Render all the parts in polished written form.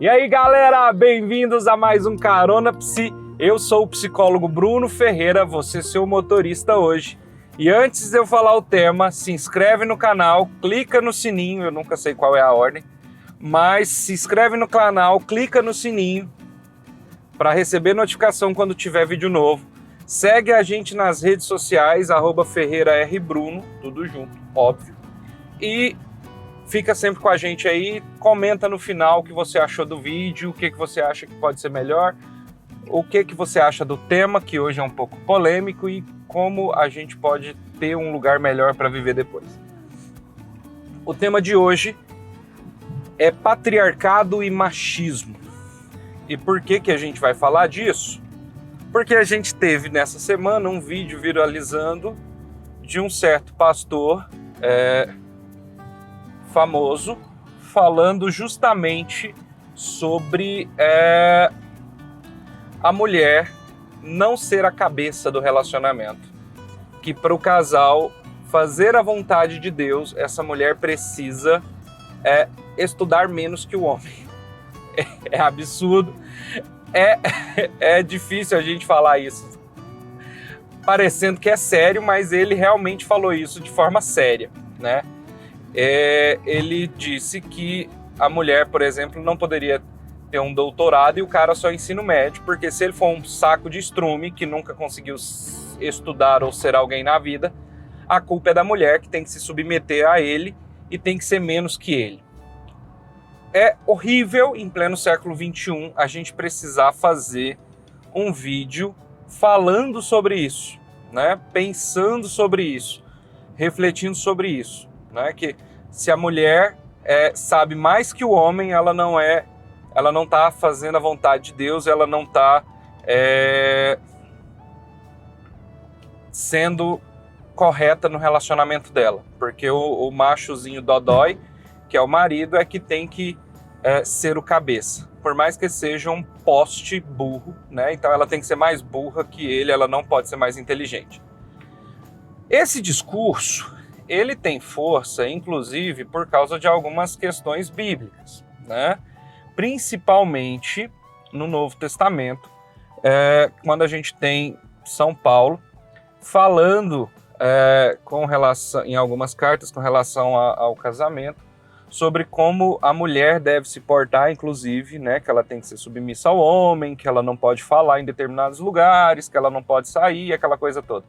E aí, galera, bem-vindos a mais um Carona Psi. Eu sou o psicólogo Bruno Ferreira, você seu motorista hoje. E antes de eu falar o tema, se inscreve no canal, clica no sininho, eu nunca sei qual é a ordem, mas se inscreve no canal, clica no sininho para receber notificação quando tiver vídeo novo. Segue a gente nas redes sociais, @FerreiraRBruno, tudo junto, óbvio. E fica sempre com a gente aí, comenta no final o que você achou do vídeo, o que você acha que pode ser melhor, o que você acha do tema, que hoje é um pouco polêmico, e como a gente pode ter um lugar melhor para viver depois. O tema de hoje é patriarcado e machismo. E por que a gente vai falar disso? Porque a gente teve nessa semana um vídeo viralizando de um certo pastor famoso falando justamente sobre a mulher não ser a cabeça do relacionamento, que para o casal fazer a vontade de Deus, essa mulher precisa estudar menos que o homem. É absurdo, é difícil a gente falar isso parecendo que é sério, mas ele realmente falou isso de forma séria, né? Ele disse que a mulher, por exemplo, não poderia ter um doutorado e o cara só ensino médio, porque se ele for um saco de estrume que nunca conseguiu estudar ou ser alguém na vida, a culpa é da mulher, que tem que se submeter a ele e tem que ser menos que ele. É horrível, em pleno século XXI, a gente precisar fazer um vídeo falando sobre isso, né? Pensando sobre isso, refletindo sobre isso. Né? Que se a mulher sabe mais que o homem, ela não está fazendo a vontade de Deus, ela não está sendo correta no relacionamento dela, porque o machozinho dodói, que é o marido, é que tem que ser o cabeça, por mais que seja um poste burro, né? Então ela tem que ser mais burra que ele, ela não pode ser mais inteligente. Esse discurso ele tem força, inclusive, por causa de algumas questões bíblicas, né? Principalmente no Novo Testamento, quando a gente tem São Paulo falando com relação, em algumas cartas com relação ao casamento, sobre como a mulher deve se portar, inclusive, né? Que ela tem que ser submissa ao homem, que ela não pode falar em determinados lugares, que ela não pode sair, aquela coisa toda.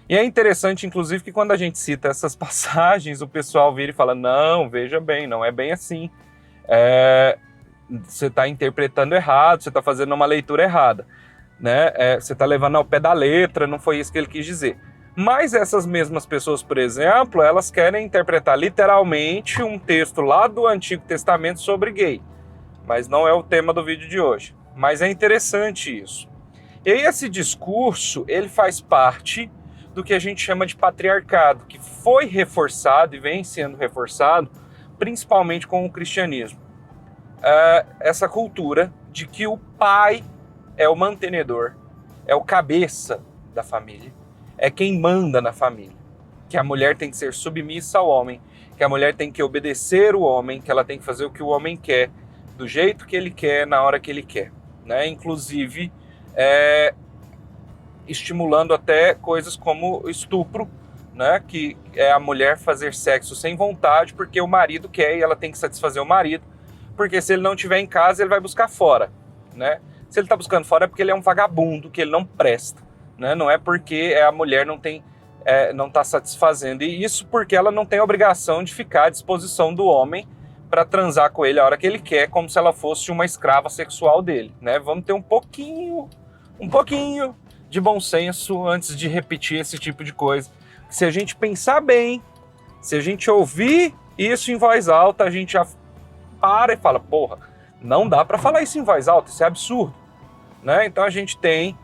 E é interessante, inclusive, que quando a gente cita essas passagens, o pessoal vira e fala, não, veja bem, não é bem assim. Você está interpretando errado, você está fazendo uma leitura errada. Né? Você está levando ao pé da letra, não foi isso que ele quis dizer. Mas essas mesmas pessoas, por exemplo, elas querem interpretar literalmente um texto lá do Antigo Testamento sobre gay. Mas não é o tema do vídeo de hoje. Mas é interessante isso. E aí esse discurso, ele faz parte do que a gente chama de patriarcado, que foi reforçado e vem sendo reforçado principalmente com o cristianismo. Essa cultura de que o pai é o mantenedor, é o cabeça da família, é quem manda na família, que a mulher tem que ser submissa ao homem, que a mulher tem que obedecer o homem, que ela tem que fazer o que o homem quer, do jeito que ele quer, na hora que ele quer, né? Inclusive, estimulando até coisas como estupro, né? Que é a mulher fazer sexo sem vontade porque o marido quer e ela tem que satisfazer o marido, porque se ele não estiver em casa, ele vai buscar fora, né? Se ele está buscando fora é porque ele é um vagabundo, que ele não presta, né? Não é porque a mulher não está satisfazendo, e isso porque ela não tem obrigação de ficar à disposição do homem para transar com ele a hora que ele quer, como se ela fosse uma escrava sexual dele, né? Vamos ter um pouquinho de bom senso antes de repetir esse tipo de coisa. Se a gente pensar bem, se a gente ouvir isso em voz alta, a gente já para e fala, porra, não dá para falar isso em voz alta, isso é absurdo, né? Então a gente tem,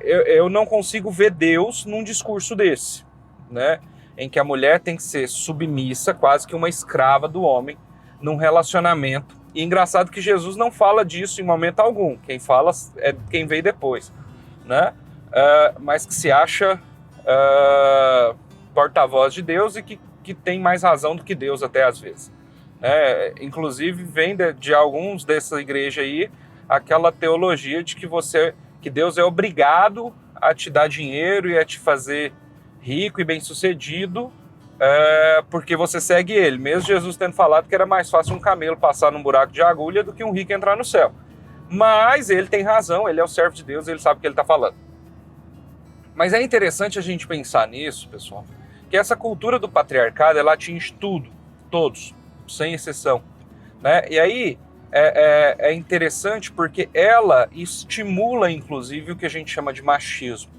eu não consigo ver Deus num discurso desse, né? Em que a mulher tem que ser submissa, quase que uma escrava do homem, num relacionamento. E engraçado que Jesus não fala disso em momento algum, quem fala é quem veio depois, né? Mas que se acha porta-voz de Deus e que tem mais razão do que Deus até às vezes, Inclusive vem de alguns dessa igreja aí aquela teologia de que Deus é obrigado a te dar dinheiro e a te fazer rico e bem-sucedido, porque você segue ele. Mesmo Jesus tendo falado que era mais fácil um camelo passar num buraco de agulha do que um rico entrar no céu. Mas ele tem razão, ele é o servo de Deus, ele sabe o que ele está falando. Mas é interessante a gente pensar nisso, pessoal, que essa cultura do patriarcado, ela atinge tudo, todos, sem exceção, né? E aí é interessante porque ela estimula, inclusive, o que a gente chama de machismo.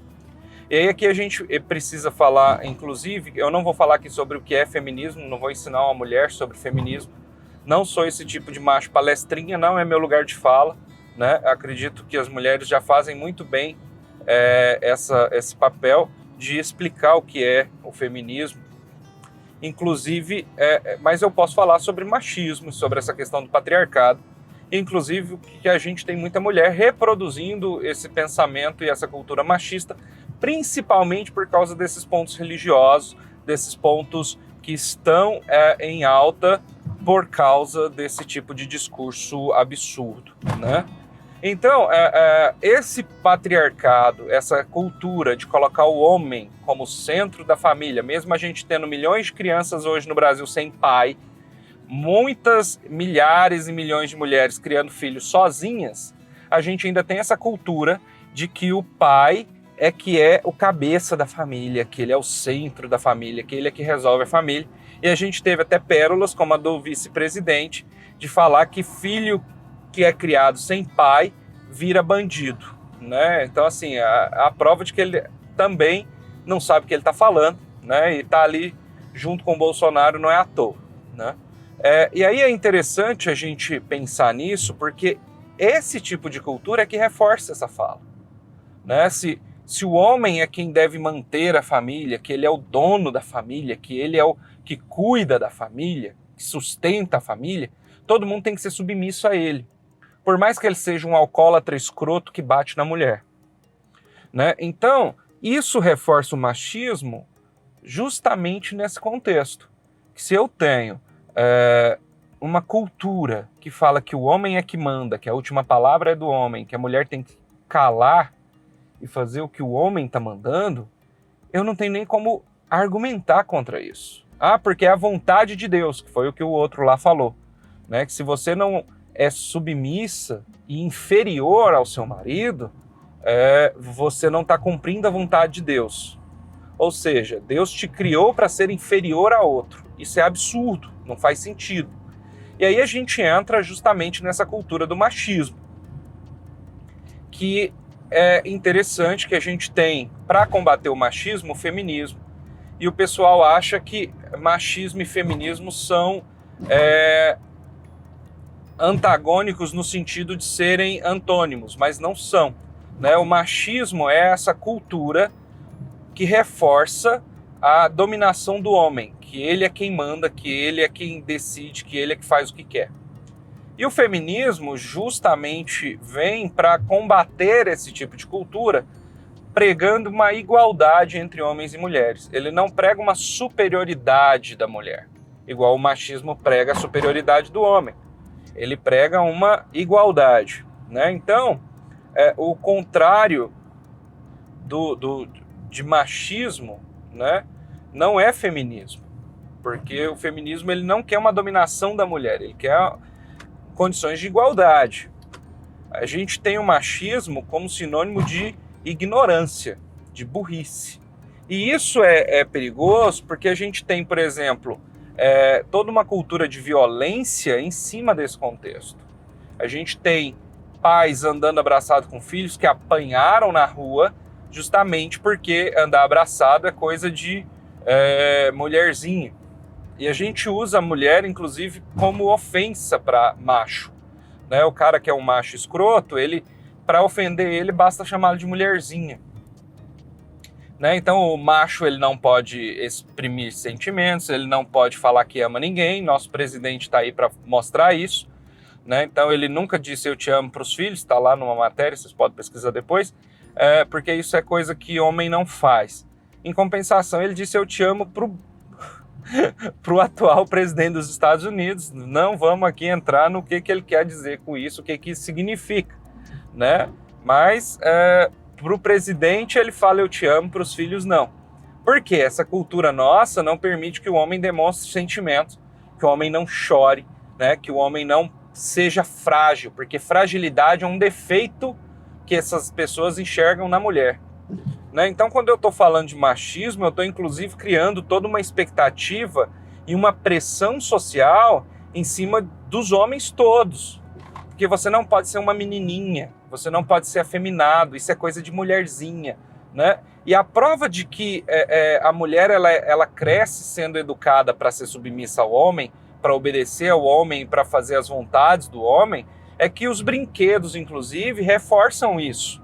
E aí aqui a gente precisa falar, inclusive, eu não vou falar aqui sobre o que é feminismo, não vou ensinar uma mulher sobre feminismo, não sou esse tipo de macho palestrinha, não é meu lugar de fala, né? Acredito que as mulheres já fazem muito bem esse papel de explicar o que é o feminismo. Inclusive, mas eu posso falar sobre machismo, sobre essa questão do patriarcado, inclusive que a gente tem muita mulher reproduzindo esse pensamento e essa cultura machista, principalmente por causa desses pontos religiosos, desses pontos que estão em alta por causa desse tipo de discurso absurdo, né? Então, esse patriarcado, essa cultura de colocar o homem como centro da família, mesmo a gente tendo milhões de crianças hoje no Brasil sem pai, muitas milhares e milhões de mulheres criando filhos sozinhas, a gente ainda tem essa cultura de que o pai que é o cabeça da família, que ele é o centro da família, que ele é que resolve a família. E a gente teve até pérolas, como a do vice-presidente, de falar que filho que é criado sem pai vira bandido, né? Então, assim, a prova de que ele também não sabe o que ele está falando, né? E está ali junto com o Bolsonaro não é à toa, né? E aí é interessante a gente pensar nisso, porque esse tipo de cultura é que reforça essa fala, né? Se o homem é quem deve manter a família, que ele é o dono da família, que ele é o que cuida da família, que sustenta a família, todo mundo tem que ser submisso a ele. Por mais que ele seja um alcoólatra escroto que bate na mulher, né? Então, isso reforça o machismo justamente nesse contexto. Que se eu tenho uma cultura que fala que o homem é que manda, que a última palavra é do homem, que a mulher tem que calar e fazer o que o homem está mandando, eu não tenho nem como argumentar contra isso. Porque é a vontade de Deus, que foi o que o outro lá falou, né? Que se você não é submissa e inferior ao seu marido, você não está cumprindo a vontade de Deus. Ou seja, Deus te criou para ser inferior a outro. Isso é absurdo, não faz sentido. E aí a gente entra justamente nessa cultura do machismo, que é interessante que a gente tem, para combater o machismo, o feminismo. E o pessoal acha que machismo e feminismo são antagônicos no sentido de serem antônimos, mas não são, né? O machismo é essa cultura que reforça a dominação do homem, que ele é quem manda, que ele é quem decide, que ele é que faz o que quer. E o feminismo justamente vem para combater esse tipo de cultura, pregando uma igualdade entre homens e mulheres. Ele não prega uma superioridade da mulher, igual o machismo prega a superioridade do homem. Ele prega uma igualdade, né? Então, o contrário de machismo, né, não é feminismo, porque o feminismo ele não quer uma dominação da mulher, ele quer condições de igualdade. A gente tem o machismo como sinônimo de ignorância, de burrice. E isso é perigoso porque a gente tem, por exemplo, toda uma cultura de violência em cima desse contexto. A gente tem pais andando abraçados com filhos que apanharam na rua justamente porque andar abraçado é coisa de mulherzinha. E a gente usa a mulher, inclusive, como ofensa para macho, né? O cara que é um macho escroto, para ofender ele, basta chamá-lo de mulherzinha, né? Então o macho ele não pode exprimir sentimentos, ele não pode falar que ama ninguém. Nosso presidente está aí para mostrar isso, né? Então ele nunca disse eu te amo para os filhos, está lá numa matéria, vocês podem pesquisar depois, porque isso é coisa que homem não faz. Em compensação, ele disse eu te amo para o atual presidente dos Estados Unidos. Não vamos aqui entrar no que ele quer dizer com isso, o que isso significa, né? Mas para o presidente ele fala eu te amo, para os filhos não. Por quê? Essa cultura nossa não permite que o homem demonstre sentimentos, que o homem não chore, né? Que o homem não seja frágil, porque fragilidade é um defeito que essas pessoas enxergam na mulher. Né? Então, quando eu estou falando de machismo, eu estou inclusive criando toda uma expectativa e uma pressão social em cima dos homens todos. Porque você não pode ser uma menininha, você não pode ser afeminado, isso é coisa de mulherzinha. Né? E a prova de que a mulher ela cresce sendo educada para ser submissa ao homem, para obedecer ao homem, para fazer as vontades do homem, é que os brinquedos, inclusive, reforçam isso.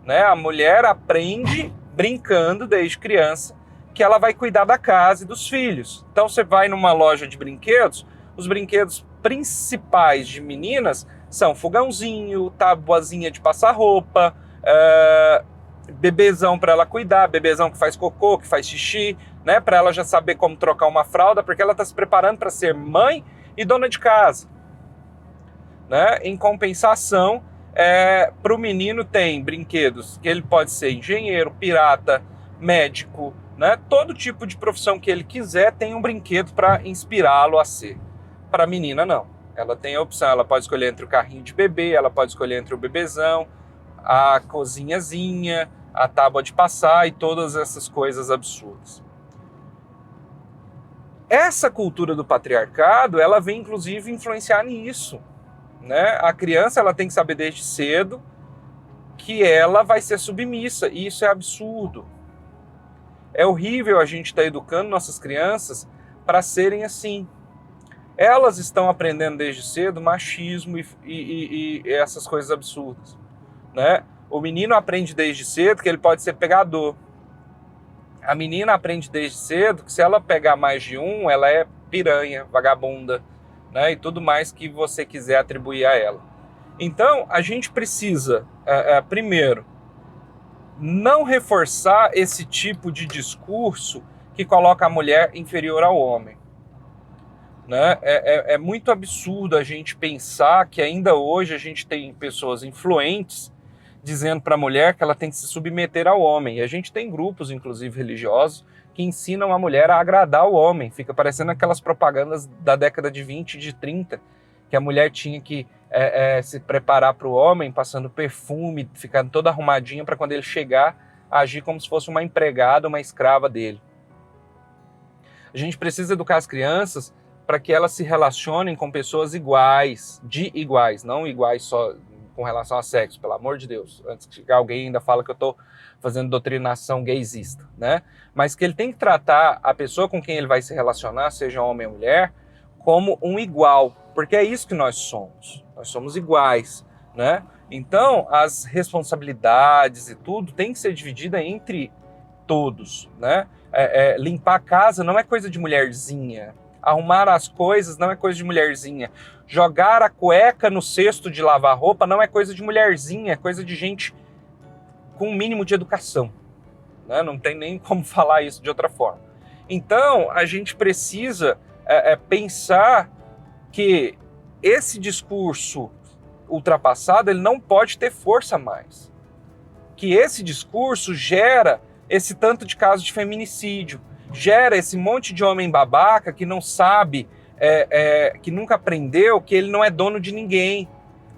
Né? A mulher aprende brincando desde criança que ela vai cuidar da casa e dos filhos. Então você vai numa loja de brinquedos, os brinquedos principais de meninas são fogãozinho, tabuazinha de passar roupa, bebezão para ela cuidar, bebezão que faz cocô, que faz xixi, né? Para ela já saber como trocar uma fralda, porque ela está se preparando para ser mãe e dona de casa. Né? Em compensação, para o menino tem brinquedos que ele pode ser engenheiro, pirata, médico, né? Todo tipo de profissão que ele quiser tem um brinquedo para inspirá-lo a ser. Para a menina não, ela tem a opção, ela pode escolher entre o carrinho de bebê, ela pode escolher entre o bebezão, a cozinhazinha, a tábua de passar e todas essas coisas absurdas. Essa cultura do patriarcado, ela vem inclusive influenciar nisso. Né? A criança ela tem que saber desde cedo que ela vai ser submissa, e isso é absurdo. É horrível a gente estar educando nossas crianças para serem assim. Elas estão aprendendo desde cedo machismo e essas coisas absurdas. Né? O menino aprende desde cedo que ele pode ser pegador. A menina aprende desde cedo que se ela pegar mais de um, ela é piranha, vagabunda, né, e tudo mais que você quiser atribuir a ela. Então, a gente precisa, primeiro, não reforçar esse tipo de discurso que coloca a mulher inferior ao homem. Né? É muito absurdo a gente pensar que ainda hoje a gente tem pessoas influentes dizendo para a mulher que ela tem que se submeter ao homem. E a gente tem grupos, inclusive religiosos, que ensinam a mulher a agradar o homem. Fica parecendo aquelas propagandas da década de 20, de 30, que a mulher tinha que se preparar para o homem, passando perfume, ficando toda arrumadinha para quando ele chegar, agir como se fosse uma empregada, uma escrava dele. A gente precisa educar as crianças para que elas se relacionem com pessoas iguais, não iguais só com relação a sexo, pelo amor de Deus. Antes que alguém ainda fala que eu estou fazendo doutrinação gaysista, né? Mas que ele tem que tratar a pessoa com quem ele vai se relacionar, seja homem ou mulher, como um igual, porque é isso que nós somos. Nós somos iguais, né? Então, as responsabilidades e tudo tem que ser dividida entre todos, né? Limpar a casa não é coisa de mulherzinha. Arrumar as coisas não é coisa de mulherzinha. Jogar a cueca no cesto de lavar roupa não é coisa de mulherzinha, é coisa de gente com um mínimo de educação. Né? Não tem nem como falar isso de outra forma. Então, a gente precisa pensar que esse discurso ultrapassado ele não pode ter força mais. Que esse discurso gera esse tanto de casos de feminicídio, gera esse monte de homem babaca que não sabe, que nunca aprendeu que ele não é dono de ninguém.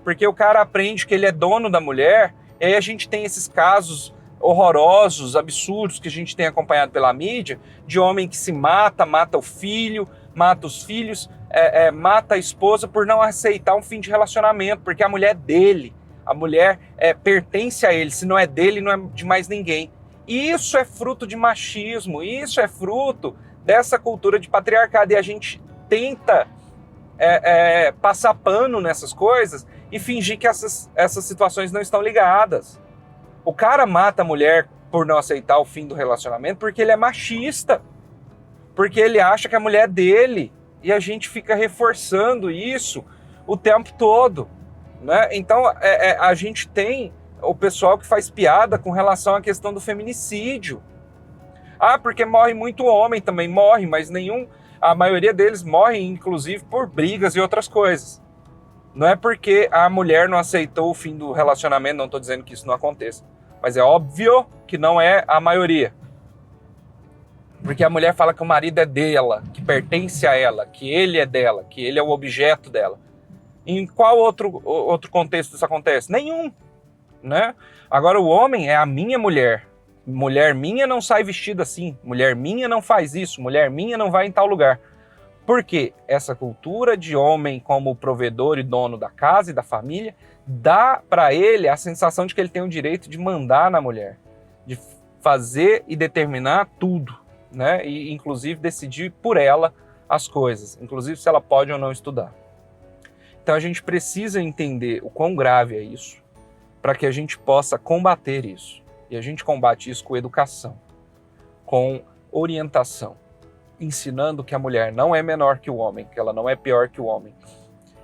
Porque o cara aprende que ele é dono da mulher, e aí a gente tem esses casos horrorosos, absurdos, que a gente tem acompanhado pela mídia, de homem que se mata o filho, mata os filhos, mata a esposa por não aceitar um fim de relacionamento, porque a mulher é dele, a mulher pertence a ele, se não é dele, não é de mais ninguém. E isso é fruto de machismo, isso é fruto dessa cultura de patriarcado, e a gente tenta passar pano nessas coisas e fingir que essas situações não estão ligadas. O cara mata a mulher por não aceitar o fim do relacionamento porque ele é machista, porque ele acha que a mulher é dele, e a gente fica reforçando isso o tempo todo, né? Então a gente tem o pessoal que faz piada com relação à questão do feminicídio. Ah, porque morre muito homem também, morre, mas nenhum a maioria deles morrem, inclusive, por brigas e outras coisas. Não é porque a mulher não aceitou o fim do relacionamento, não estou dizendo que isso não aconteça, mas é óbvio que não é a maioria. Porque a mulher fala que o marido é dela, que pertence a ela, que ele é dela, que ele é o objeto dela. Em qual outro contexto isso acontece? Nenhum, né? Agora o homem é a minha mulher. Mulher minha não sai vestida assim. Mulher minha não faz isso. Mulher minha não vai em tal lugar. Por quê? Essa cultura de homem como provedor e dono da casa e da família dá para ele a sensação de que ele tem o direito de mandar na mulher, de fazer e determinar tudo, né? E inclusive decidir por ela as coisas, inclusive se ela pode ou não estudar. Então a gente precisa entender o quão grave é isso, para que a gente possa combater isso. E a gente combate isso com educação, com orientação, ensinando que a mulher não é menor que o homem, que ela não é pior que o homem,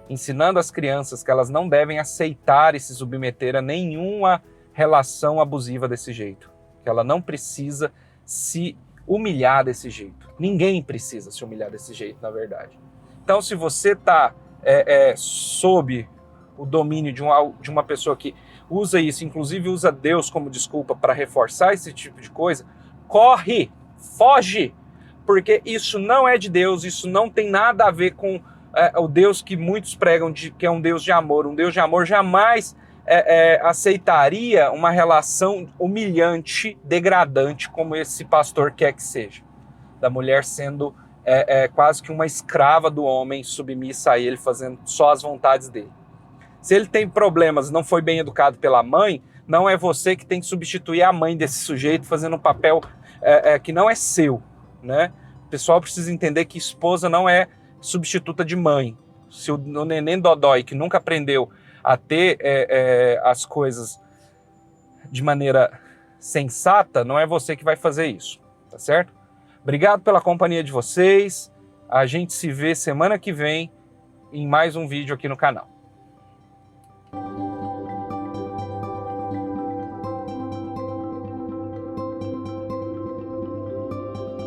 ensinando as crianças que elas não devem aceitar e se submeter a nenhuma relação abusiva desse jeito, que ela não precisa se humilhar desse jeito. Ninguém precisa se humilhar desse jeito, na verdade. Então, se você está sob o domínio de uma pessoa que usa isso, inclusive usa Deus como desculpa para reforçar esse tipo de coisa, corre, foge, porque isso não é de Deus, isso não tem nada a ver com o Deus que muitos pregam, que é um Deus de amor. Um Deus de amor jamais aceitaria uma relação humilhante, degradante, como esse pastor quer que seja. Da mulher sendo quase que uma escrava do homem, submissa a ele, fazendo só as vontades dele. Se ele tem problemas, não foi bem educado pela mãe, não é você que tem que substituir a mãe desse sujeito fazendo um papel que não é seu, né? O pessoal precisa entender que esposa não é substituta de mãe. Se o neném dodói, que nunca aprendeu a ter as coisas de maneira sensata, não é você que vai fazer isso, tá certo? Obrigado pela companhia de vocês. A gente se vê semana que vem em mais um vídeo aqui no canal.